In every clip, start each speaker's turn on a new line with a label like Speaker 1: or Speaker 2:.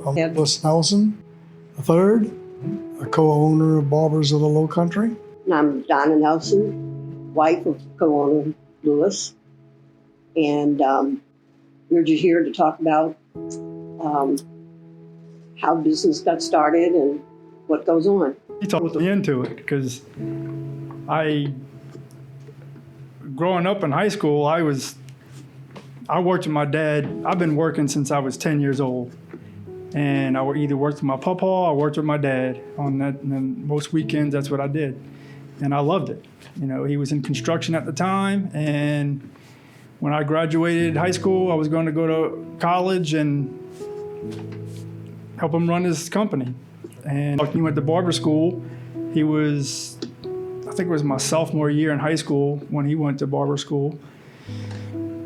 Speaker 1: I'm Lewis Nelson III, a co-owner of Barbers of the Lowcountry.
Speaker 2: And I'm Donna Nelson, wife of co-owner Lewis. And we're just here to talk about how business got started and what goes on.
Speaker 3: He talked me into it because growing up in high school, I worked with my dad. I've been working since I was 10 years old. And I either worked with my papa or I worked with my dad on that. And then most weekends, that's what I did. And I loved it. You know, he was in construction at the time. And when I graduated high school, I was going to go to college and help him run his company. And he went to barber school. I think it was my sophomore year in high school when he went to barber school.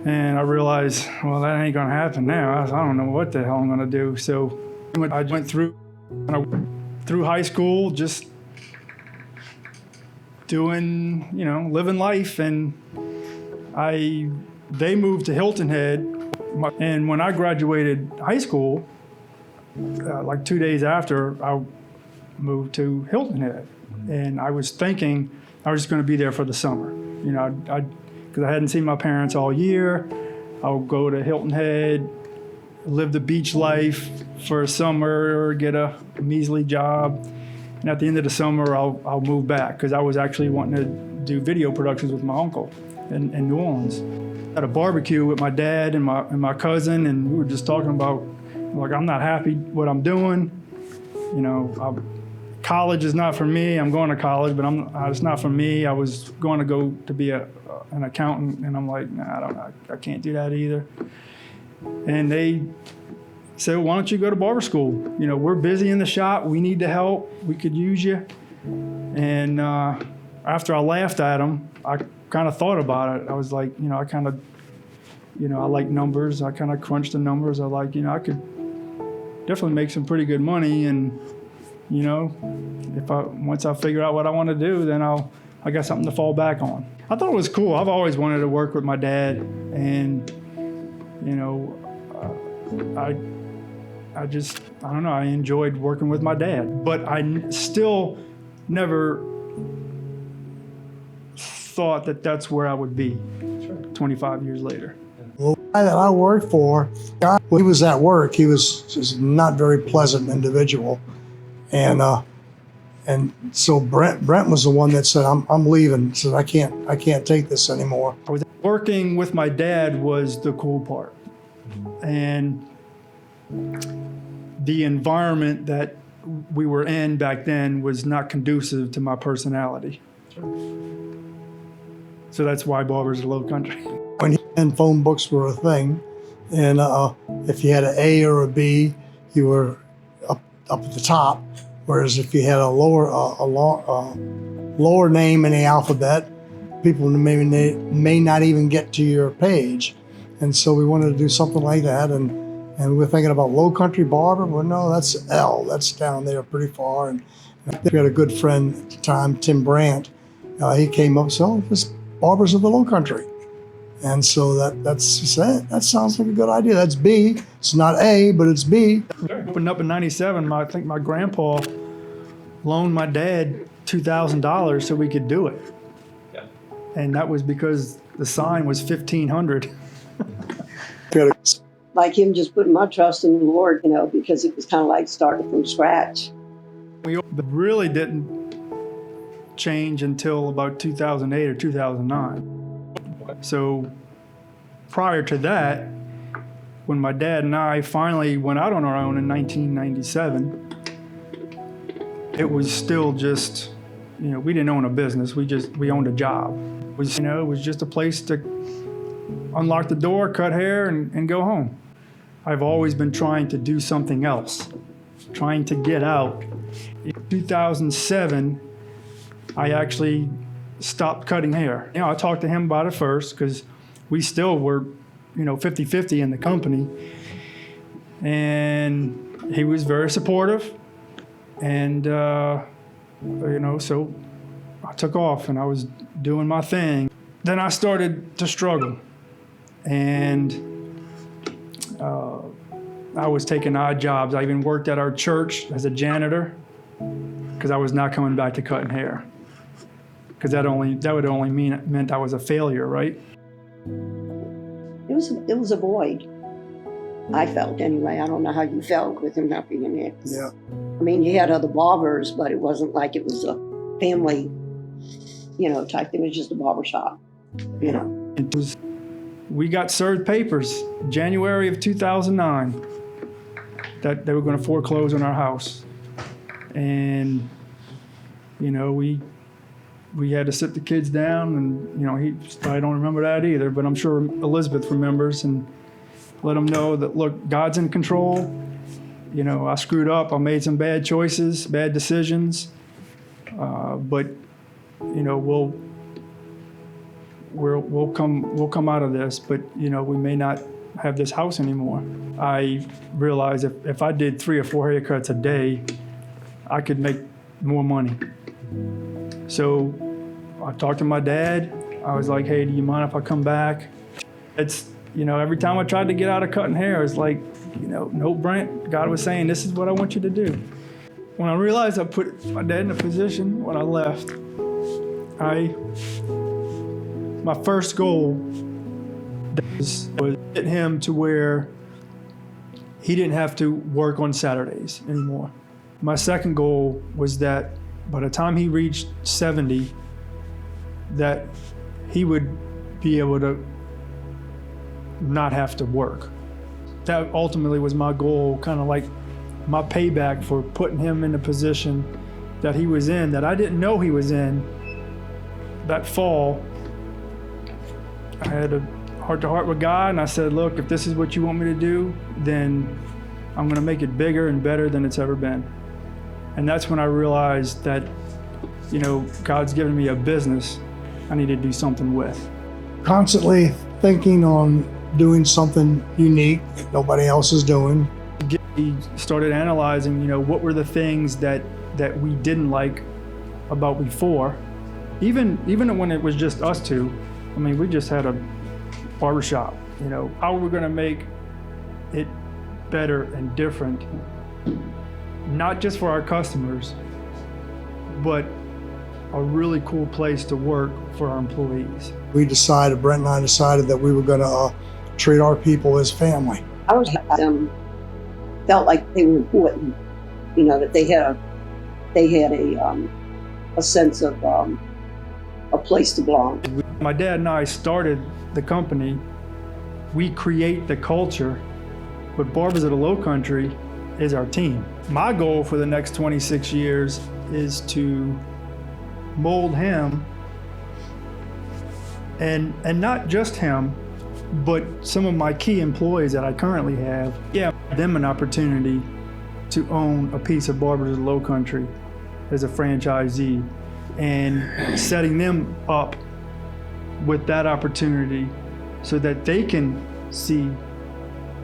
Speaker 3: And I realized, well, that ain't gonna happen now. I don't know what the hell I'm gonna do. So I went through high school just doing, living life. And they moved to Hilton Head. And when I graduated high school, like 2 days after, I moved to Hilton Head. And I was thinking I was just gonna be there for the summer. Because I hadn't seen my parents all year. I'll go to Hilton Head, live the beach life for a summer, get a measly job. And at the end of the summer, I'll move back because I was actually wanting to do video productions with my uncle in New Orleans. At a barbecue with my dad and my cousin, and we were just talking about, like, I'm not happy what I'm doing. College is not for me. I'm going to college, but it's not for me. I was going to go to be an accountant, and I'm like, nah, I can't do that either. And they said, why don't you go to barber school? We're busy in the shop. We need the help. We could use you. And after I laughed at them, I kind of thought about it. I was like, I like numbers. I kind of crunched the numbers. I could definitely make some pretty good money. And once I figure out what I want to do, then I got something to fall back on. I thought it was cool. I've always wanted to work with my dad, and I don't know. I enjoyed working with my dad, but I still never thought that that's where I would be 25 years later.
Speaker 1: Well, the guy that I worked for, when he was at work, he was just not very pleasant individual. And so Brent was the one that said, I'm leaving. Said, I can't take this anymore.
Speaker 3: Working with my dad was the cool part. And the environment that we were in back then was not conducive to my personality. So that's why Barbers of the Lowcountry.
Speaker 1: And phone books were a thing. And if you had an A or a B, you were up at the top. Whereas if you had a lower name in the alphabet, people may not even get to your page. And so we wanted to do something like that. And we're thinking about Lowcountry Barber. Well, no, that's L. That's down there pretty far. And we had a good friend at the time, Tim Brandt. He came up and said, oh, this Barbers of the Lowcountry. And so that sounds like a good idea. That's B. It's not A, but it's B.
Speaker 3: Opened up in '97. I think my grandpa loaned my dad $2,000 so we could do it. Yeah. And that was because the sign was $1,500.
Speaker 2: Like him just putting my trust in the Lord, because it was kind of like starting from scratch.
Speaker 3: We really didn't change until about 2008 or 2009. So prior to that, when my dad and I finally went out on our own in 1997, it was still just, we didn't own a business. We owned a job. It was just a place to unlock the door, cut hair, and go home. I've always been trying to do something else, trying to get out. In 2007, I actually stopped cutting hair. I talked to him about it first because we still were, 50-50 in the company. And he was very supportive. And, so I took off and I was doing my thing. Then I started to struggle. And I was taking odd jobs. I even worked at our church as a janitor because I was not coming back to cutting hair. Because that would only meant I was a failure, right?
Speaker 2: It was a void. I felt anyway. I don't know how you felt with him not being there.
Speaker 1: Yeah.
Speaker 2: I mean, you had other barbers, but it wasn't like it was a family, type thing. It was just a barber shop,
Speaker 3: It was. We got served papers January of 2009 that they were going to foreclose on our house, and we had to sit the kids down, and I don't remember that either, but I'm sure Elizabeth remembers, and let them know that, look, God's in control. I screwed up. I made some bad choices, bad decisions, but we'll come out of this. But we may not have this house anymore. I realized if I did 3 or 4 haircuts a day, I could make more money. So I talked to my dad. I was like, hey, do you mind if I come back? It's, every time I tried to get out of cutting hair, it's like, no, Brent, God was saying, this is what I want you to do. When I realized I put my dad in a position when I left, my first goal was get him to where he didn't have to work on Saturdays anymore. My second goal was that by the time he reached 70, that he would be able to not have to work. That ultimately was my goal, kind of like my payback for putting him in the position that he was in, that I didn't know he was in. That fall, I had a heart-to-heart with God, and I said, look, if this is what you want me to do, then I'm gonna make it bigger and better than it's ever been. And that's when I realized that, God's given me a business I need to do something with.
Speaker 1: Constantly thinking on doing something unique that nobody else is doing.
Speaker 3: We started analyzing, what were the things that we didn't like about before. Even when it was just us two, we just had a barbershop. How are we gonna make it better and different, not just for our customers, but a really cool place to work for our employees.
Speaker 1: Brent and I decided that we were gonna treat our people as family.
Speaker 2: I was felt like they were important, that they had a sense of a place to belong.
Speaker 3: My dad and I started the company. We create the culture, but Barbers of the Lowcountry is our team. My goal for the next 26 years is to mold him, and not just him, but some of my key employees that I currently have, them an opportunity to own a piece of Barbers of the Lowcountry as a franchisee, and setting them up with that opportunity so that they can see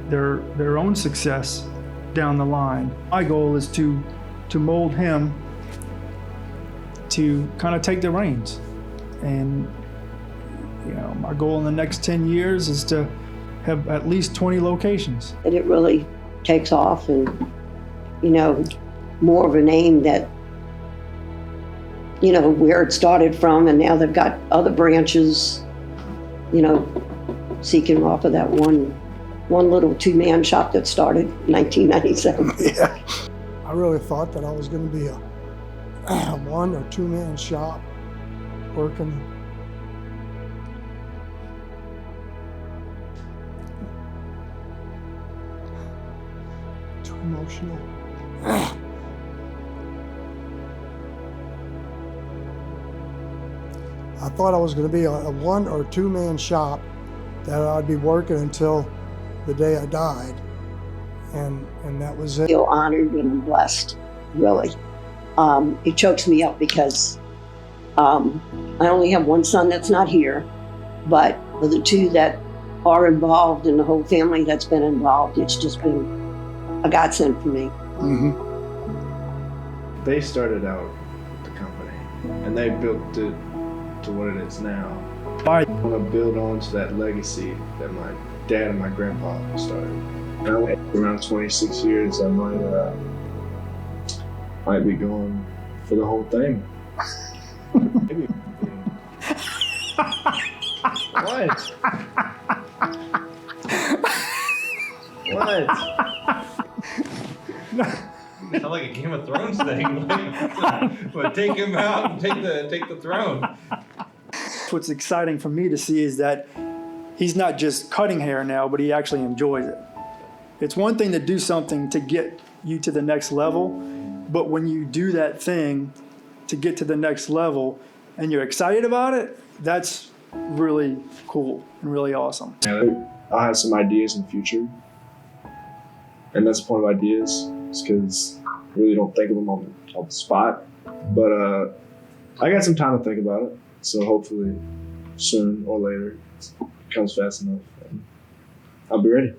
Speaker 3: their own success down the line. My goal is to mold him to kind of take the reins. And my goal in the next 10 years is to have at least 20 locations.
Speaker 2: And it really takes off, and more of a name that where it started from, and now they've got other branches, seeking off of that one little 2-man shop that started in 1997.
Speaker 1: Yeah. I really thought that I was going to be a 1 or 2-man shop working. Too emotional. I thought I was going to be a 1 or 2-man shop that I'd be working until the day I died, and that was it.
Speaker 2: I feel honored and blessed, really. It chokes me up because I only have one son that's not here, but for the 2 that are involved and the whole family that's been involved, it's just been a godsend for me.
Speaker 1: Mm-hmm.
Speaker 4: They started out the company and they built it to what it is now. I want to build on to that legacy that my dad and my grandpa started. Now, around 26 years, I might be going for the whole thing. Maybe. What? What?
Speaker 5: Sound like a Game of Thrones thing. But take him out and take the throne.
Speaker 3: What's exciting for me to see is that he's not just cutting hair now, but he actually enjoys it. It's one thing to do something to get you to the next level, but when you do that thing to get to the next level and you're excited about it, that's really cool and really awesome.
Speaker 4: I'll have some ideas in the future. And that's the point of ideas, is because I really don't think of them on the spot. But I got some time to think about it. So hopefully soon or later it comes fast enough and I'll be ready.